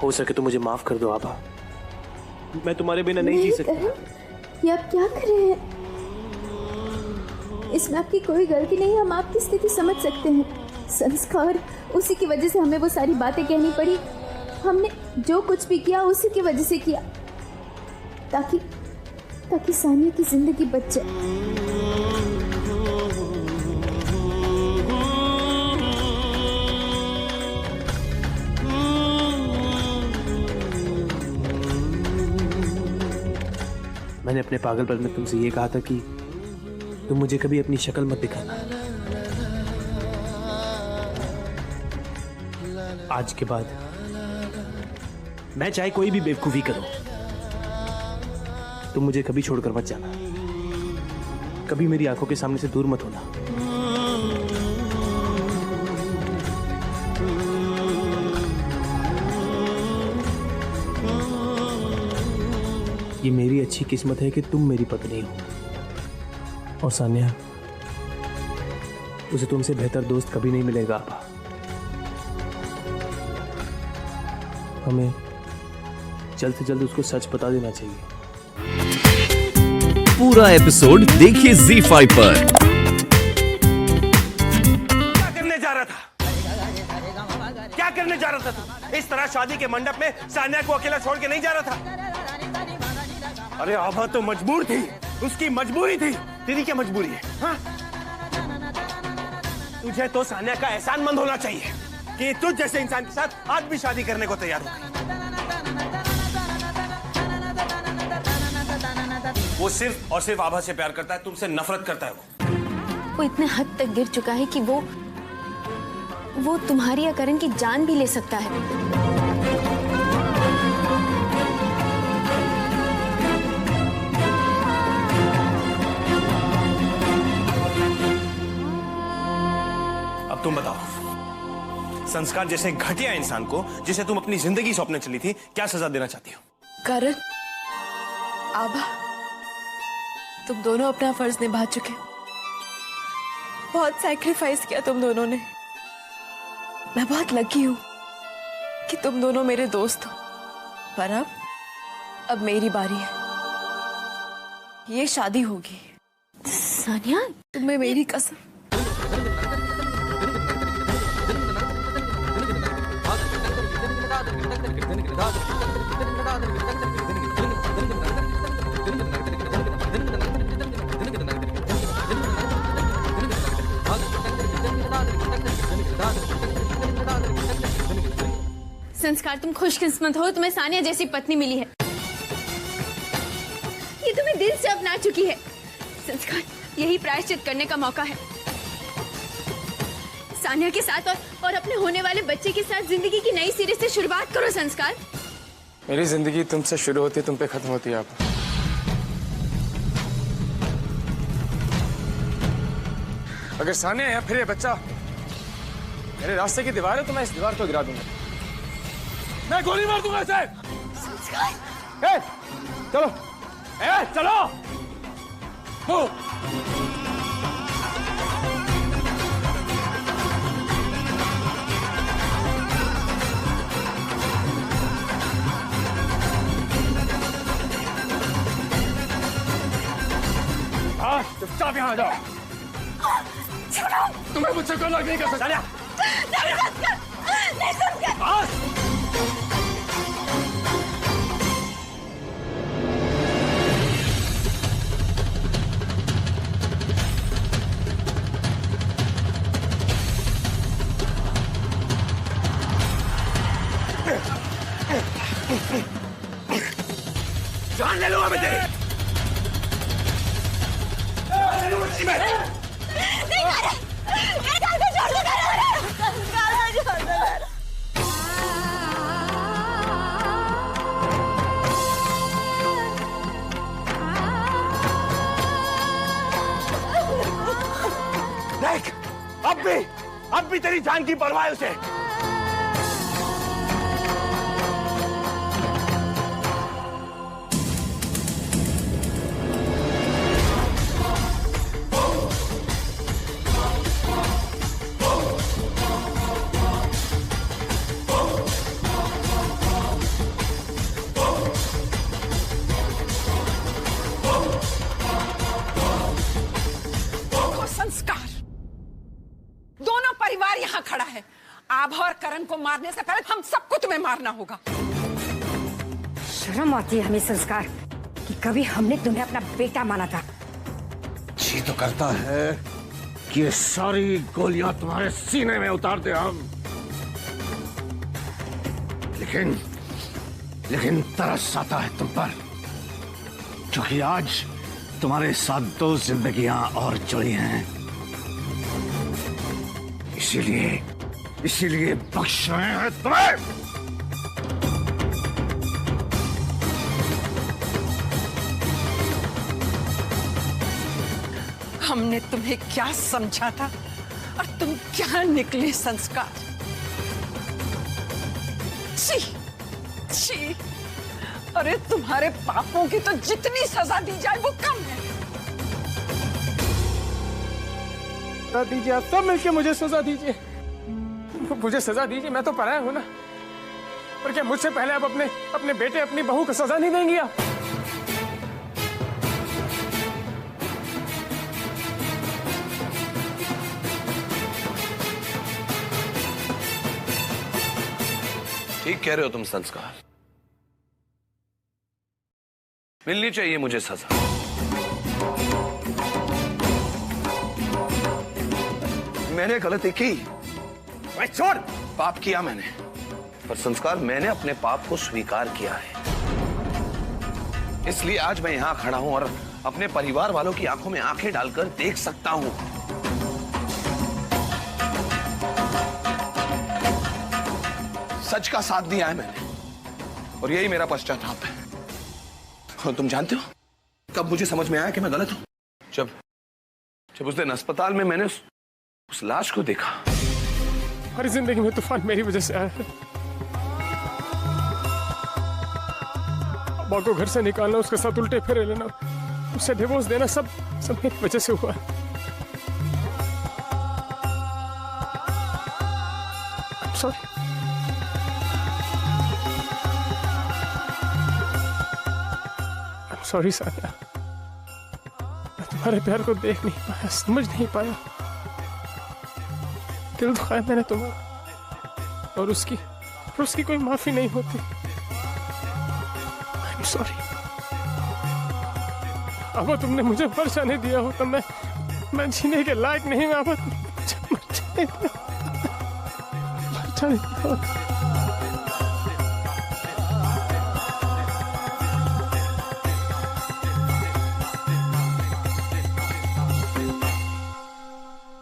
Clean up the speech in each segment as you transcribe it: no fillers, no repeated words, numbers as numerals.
हो सके तो मुझे माफ कर दो आभा। मैं तुम्हारे बिना नहीं जी सकता। ये आप क्या कर रहे हैं? इसमें आपकी कोई गलती नहीं, हम आपकी स्थिति समझ सकते हैं। संस्कार, उसी की वजह से हमें वो सारी बातें कहनी पड़ी। हमने जो कुछ भी किया उसी की वजह से किया, ताकि सानिया की जिंदगी बच जाए। मैंने अपने पागलपन में तुमसे ये कहा था कि तुम मुझे कभी अपनी शक्ल मत दिखाना। आज के बाद मैं चाहे कोई भी बेवकूफी करूं, तुम मुझे कभी छोड़कर मत जाना। कभी मेरी आंखों के सामने से दूर मत होना। ये मेरी अच्छी किस्मत है कि तुम मेरी पत्नी हो, और सानिया, उसे तुमसे बेहतर दोस्त कभी नहीं मिलेगा आपा। हमें जल्द से जल्द उसको सच बता देना चाहिए। पूरा एपिसोड देखिए ZEE5 पर। क्या करने जा रहा था? क्या करने जा रहा था तू? इस तरह शादी के मंडप में सानिया को अकेला छोड़ के नहीं जा रहा था। अरे आभा तो मजबूर थी, उसकी मजबूरी थी। तेरी क्या मजबूरी है? हाँ? तुझे तो सानिया का एहसानमंद होना चाहिए कि तुझ जैसे इंसान के साथ आज भी शादी करने को तैयार हो गई। वो सिर्फ और सिर्फ आभा से प्यार करता है, तुमसे नफरत करता है। वो इतने हद तक गिर चुका है कि वो तुम्हारी या करण की जान भी ले सकता है। अब तुम बताओ, संस्कार जैसे घटिया इंसान को, जिसे तुम अपनी जिंदगी सौंपने चली थी, क्या सजा देना चाहती हो? करण, आभा, तुम दोनों अपना फर्ज निभा चुके। बहुत सैक्रिफाइस किया तुम दोनों ने। मैं बहुत लकी हूं कि तुम दोनों मेरे दोस्त हो। पर अब मेरी बारी है। ये शादी होगी। सानिया, तुम्हें मेरी कसम। संस्कार, तुम खुशकिस्मत हो, तुम्हें सानिया जैसी पत्नी मिली है। ये तुम्हें दिल से अपना चुकी है। संस्कार, यही प्रायश्चित करने का मौका है। सानिया के साथ और अपने होने वाले बच्चे के साथ जिंदगी की नई सिरे से शुरुआत करो। संस्कार, मेरी जिंदगी तुमसे शुरू होती है, तुम पे खत्म होती है। आप अगर सानिया या फिर ये बच्चा मेरे रास्ते की दीवार है तो मैं इस दीवार को गिरा दूंगा। मैं गोली मार दूंगा इसे। चलो, चलो। चुपचाप यहाँ आ जाओ। तुम्हें मुझसे कोई अलग नहीं कर सकता। जान ले लूंगा मैं तेरी। देख, अब भी तेरी जान की परवाह है उसे। खड़ा है। आभा और करण को मारने से पहले हम सबको तुम्हें मारना होगा। शर्म आती है हमें संस्कार कि कभी हमने तुम्हें अपना बेटा माना था। जी तो करता है कि ये सारी गोलियां तुम्हारे सीने में उतार दे हम, लेकिन तरस आता है तुम पर, क्योंकि आज तुम्हारे साथ 2 जिंदगियां और जुड़ी हैं। इसीलिए बख्श रहे हैं तुम्हें। हमने तुम्हें क्या समझा था और तुम क्या निकले संस्कार। छी, छी, अरे तुम्हारे पापों की तो जितनी सजा दी जाए वो कम है। सजा दीजिए, आप सब मिलके मुझे सजा दीजिए, मुझे सजा दीजिए। मैं तो पराया हूं ना, पर क्या मुझसे पहले आप अपने बेटे अपनी बहू को सजा नहीं देंगी आप? ठीक कह रहे हो तुम संस्कार, मिलनी चाहिए मुझे सजा। मैंने गलती की, छोड़। पाप किया मैंने, पर संस्कार मैंने अपने पाप को स्वीकार किया है। इसलिए आज मैं यहां खड़ा हूं और अपने परिवार वालों की आंखों में आंखें डालकर देख सकता हूं। सच का साथ दिया है मैंने, और यही मेरा पश्चाताप है। और तुम जानते हो कब मुझे समझ में आया कि मैं गलत हूं? जब उस दिन अस्पताल में मैंने उस लाश को देखा। हमारी जिंदगी में तूफान मेरी वजह से आया है। अब्बा को घर से निकालना, उसके साथ उल्टे फेरे लेना, उसे डिवोर्स देना, सब मेरी वजह से हुआ। सॉरी। सॉरी सानिया, मैं तुम्हारे प्यार को देख नहीं पाया, समझ नहीं पाया। दिल दुखाया मैंने तुम्हारा, और उसकी कोई माफी नहीं होती। I'm sorry। अब तुमने मुझे मर जाने दिया हो तो मैं जीने के लायक नहीं। मैं अब मर जाने दिया।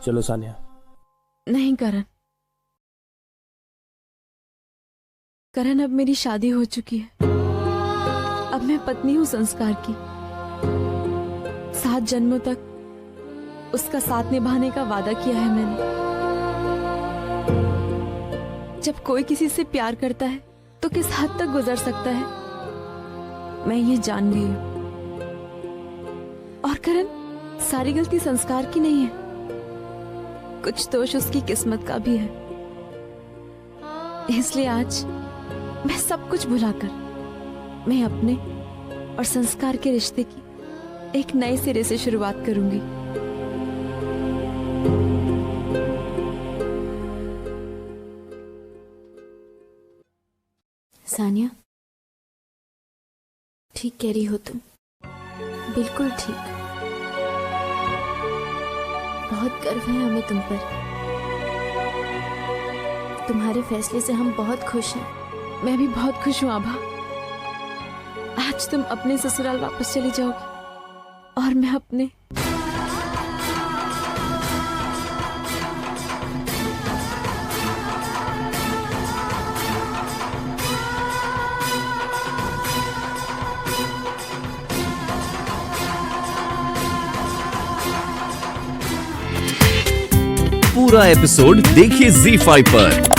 चलो सानिया। नहीं करण, अब मेरी शादी हो चुकी है। अब मैं पत्नी हूँ संस्कार की। 7 जन्मों तक उसका साथ निभाने का वादा किया है मैंने। जब कोई किसी से प्यार करता है तो किस हद तक गुजर सकता है, मैं ये जान गई हूँ। और करण, सारी गलती संस्कार की नहीं है, कुछ दोष उसकी किस्मत का भी है। इसलिए आज मैं सब कुछ भुलाकर मैं अपने और संस्कार के रिश्ते की एक नए सिरे से शुरुआत करूंगी। सानिया, ठीक कह रही हो तुम, बिल्कुल ठीक। बहुत गर्व है हमें तुम पर। तुम्हारे फैसले से हम बहुत खुश हैं। मैं भी बहुत खुश हूँ आभा। आज तुम अपने ससुराल वापस चली जाओगी और मैं अपने। पूरा एपिसोड देखिए ZEE5 पर।